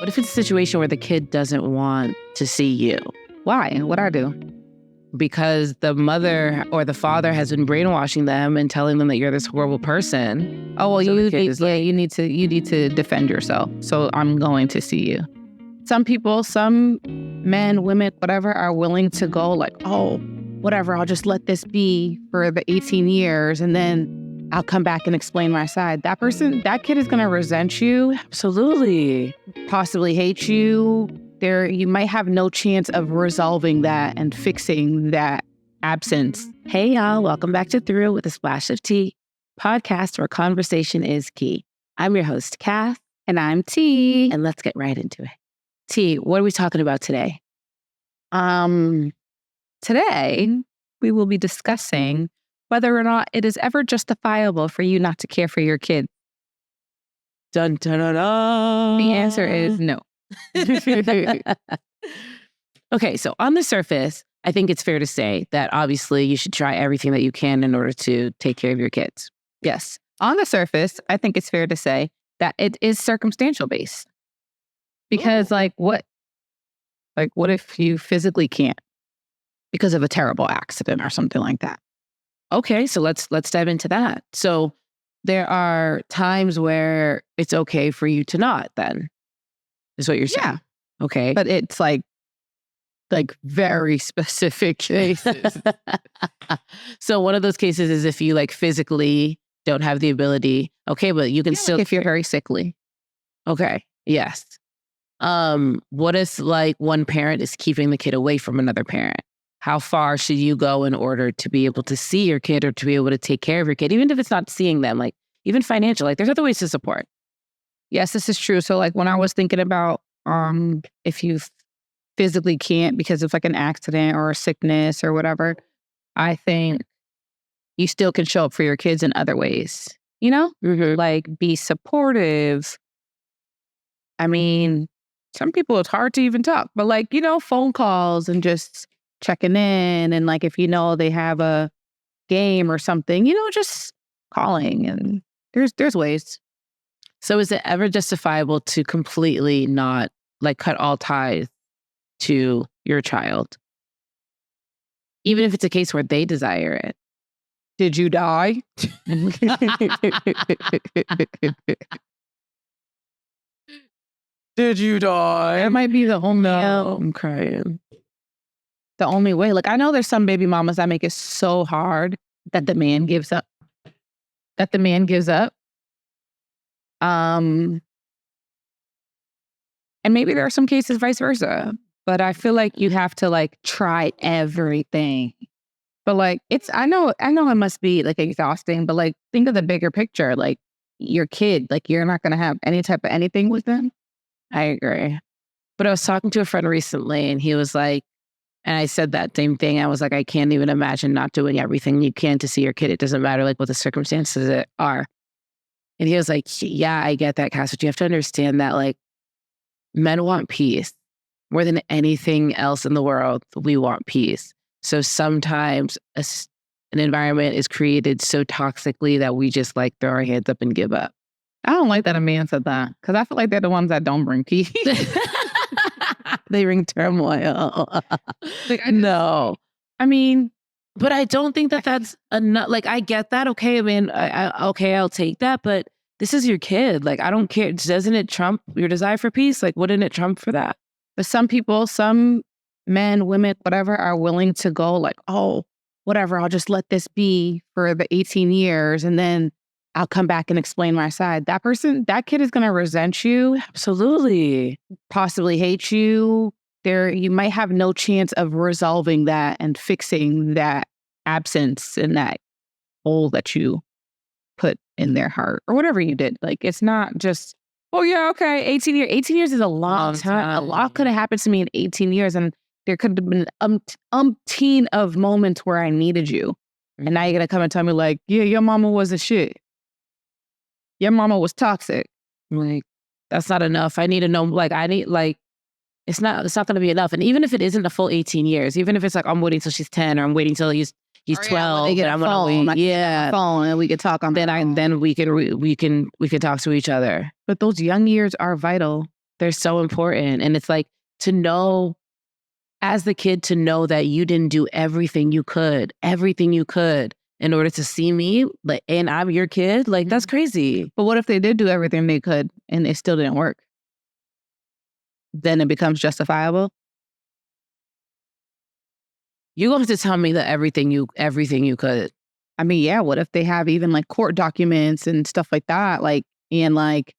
What if it's a situation where the kid doesn't want to see you? Why? What'd I do? Because the mother or the father has been brainwashing them and telling them that you're this horrible person. Oh, well, So the kid is you need to defend yourself. So I'm going to see you. Some people, some men, women, whatever, are willing to go like, oh, whatever, I'll just let this be for the 18 years and then I'll come back and explain my side. That kid is going to resent you. Absolutely. Possibly hate you. You might have no chance of resolving that and fixing that absence. Hey, y'all. Welcome back to Through with a Splash of Tea, podcast where conversation is key. I'm your host, Kath. And I'm T. And let's get right into it. T, what are we talking about today? Today, we will be discussing whether or not it is ever justifiable for you not to care for your kid. Dun, dun, dun, dun. The answer is no. Okay, so on the surface, I think it's fair to say that obviously you should try everything that you can in order to take care of your kids. Yes. On the surface, I think it's fair to say that it is circumstantial based. Because what if you physically can't because of a terrible accident or something like that? Okay, so let's dive into that. So there are times where it's okay for you to not, then, is what you're saying. Yeah. Okay. But it's like very specific cases. So one of those cases is if you physically don't have the ability. Okay, but you can still. If you're very sickly. Okay. Yes. What if one parent is keeping the kid away from another parent? How far should you go in order to be able to see your kid or to be able to take care of your kid, even if it's not seeing them, even financial, there's other ways to support. Yes, this is true. So when I was thinking about if you physically can't because of an accident or a sickness or whatever, I think you still can show up for your kids in other ways, Mm-hmm. Be supportive. I mean, some people it's hard to even talk, but phone calls and just checking in. And if they have a game or something, just calling, and there's ways. So is it ever justifiable to completely not cut all ties to your child? Even if it's a case where they desire it. Did you die? Did you die? That might be the only. No, I'm crying. The only way. I know there's some baby mamas that make it so hard that the man gives up. And maybe there are some cases vice versa. But I feel like you have to try everything. But I know it must be exhausting, but think of the bigger picture. Your kid, you're not gonna have any type of anything with them. I agree. But I was talking to a friend recently and he was and I said that same thing. I was I can't even imagine not doing everything you can to see your kid. It doesn't matter what the circumstances are. And he was yeah, I get that, Cass, but you have to understand that men want peace more than anything else in the world. We want peace. So sometimes an environment is created so toxically that we just throw our hands up and give up. I don't like that a man said that because I feel like they're the ones that don't bring peace. They bring turmoil. No. I mean, but I don't think that's enough. I get that. Okay, I mean, okay, I'll take that. But this is your kid. I don't care. Doesn't it trump your desire for peace? Wouldn't it trump for that? But some people, some men, women, whatever, are willing to go oh, whatever, I'll just let this be for the 18 years and then I'll come back and explain my side. That kid is going to resent you. Absolutely. Possibly hate you. You might have no chance of resolving that and fixing that absence and that hole that you put in their heart or whatever you did. It's not just, oh yeah, okay, 18 years. 18 years is a long time. A lot could have happened to me in 18 years and there could have been umpteen of moments where I needed you. And now you're going to come and tell me yeah, your mama was a shit. Your mama was toxic. That's not enough. I need to know, it's not going to be enough. And even if it isn't a full 18 years, even if it's I'm waiting till she's 10 or I'm waiting till he's 12 and I'm going to wait. Yeah. Phone and we could talk on then we can talk to each other. But those young years are vital. They're so important. And it's like to know, as the kid, to know that you didn't do everything you could in order to see me, like, and I'm your kid. Like, that's crazy. But what if they did do everything they could and it still didn't work? Then it becomes justifiable. You're going to have to tell me that everything you could. I mean, yeah, what if they have even like court documents and stuff like that? Like, and like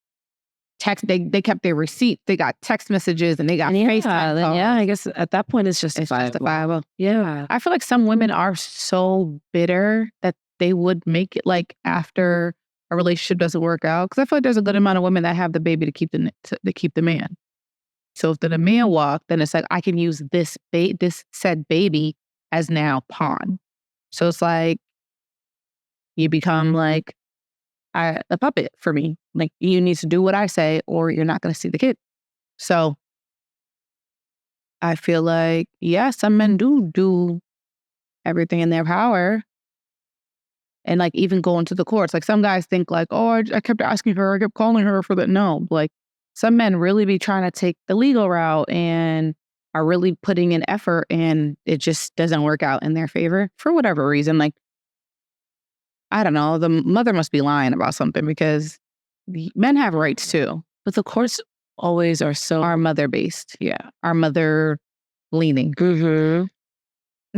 text, they kept their receipt, they got text messages and they got FaceTime calls. Yeah, I guess at that point it's justifiable. It's justifiable. Yeah. I feel like some women are so bitter that they would make it like after a relationship doesn't work out. Because I feel like there's a good amount of women that have the baby to keep the man. So if the man walk, then it's like I can use this said baby as now pawn. So it's like you become like a puppet for me. Like you need to do what I say or you're not going to see the kid. So I feel like, yeah, some men do everything in their power. And like even going to the courts, like some guys think like, oh, I kept asking her, I kept calling her for that. No, like some men really be trying to take the legal route and are really putting in effort and it just doesn't work out in their favor for whatever reason. Like, I don't know, the mother must be lying about something because men have rights too. But the courts always are mother-based. Yeah. Are mother-leaning. Mm-hmm.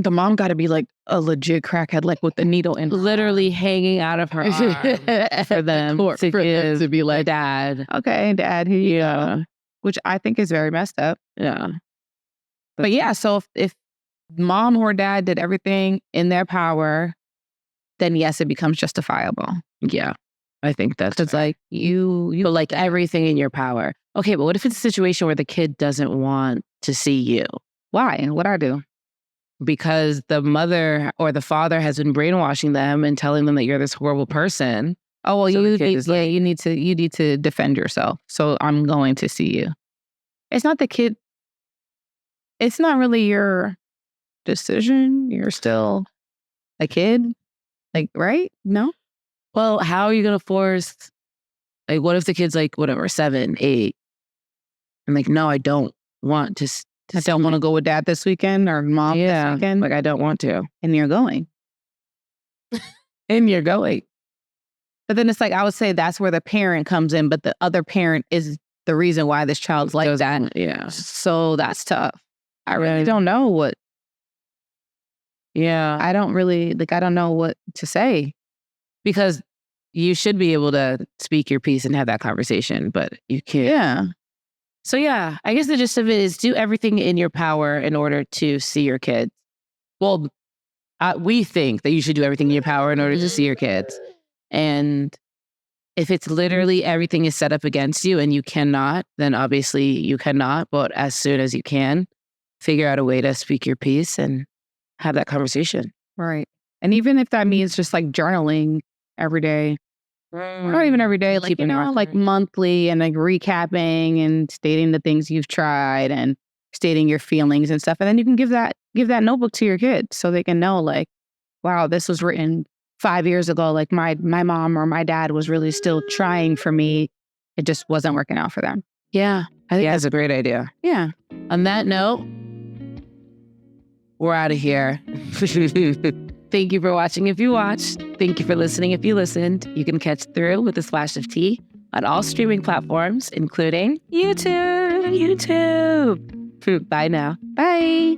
The mom got to be like a legit crackhead, like with the needle in literally hanging out of her arm for them to be like, Dad. Okay, Dad, here you go. Which I think is very messed up. Yeah. But yeah, so if mom or dad did everything in their power, then yes, it becomes justifiable. Yeah. I think that's it's like you like everything in your power. Okay, but what if it's a situation where the kid doesn't want to see you? Why? And what I do? Because the mother or the father has been brainwashing them and telling them that you're this horrible person. Oh, well, you need to defend yourself. So I'm going to see you. It's not the kid. It's not really your decision. You're still a kid. Like, right? No? Well, how are you going to force, like, what if the kid's like, whatever, 7, 8? And like, no, I don't want to. I don't want to go with dad this weekend or mom this weekend. Like, I don't want to. And you're going. And you're going. But then it's like, I would say that's where the parent comes in, but the other parent is the reason why this child's like that. Yeah. So that's tough. I really don't know what. Yeah. I don't really, like, I don't know what to say. Because you should be able to speak your piece and have that conversation, but you can't. Yeah. So yeah, I guess the gist of it is do everything in your power in order to see your kids. Well, we think that you should do everything in your power in order to see your kids. And if it's literally everything is set up against you and you cannot, then obviously you cannot. But as soon as you can, figure out a way to speak your piece and have that conversation. Right. And even if that means just like journaling every day, not even every day, like, like monthly and like recapping and stating the things you've tried and stating your feelings and stuff. And then you can give that notebook to your kids so they can know like, wow, this was written 5 years ago. Like my mom or my dad was really still trying for me. It just wasn't working out for them. Yeah. I think that's a great idea. Yeah. On that note, we're out of here. Thank you for watching if you watched. Thank you for listening if you listened. You can catch Through with a Splash of Tea on all streaming platforms, including YouTube. Bye now. Bye.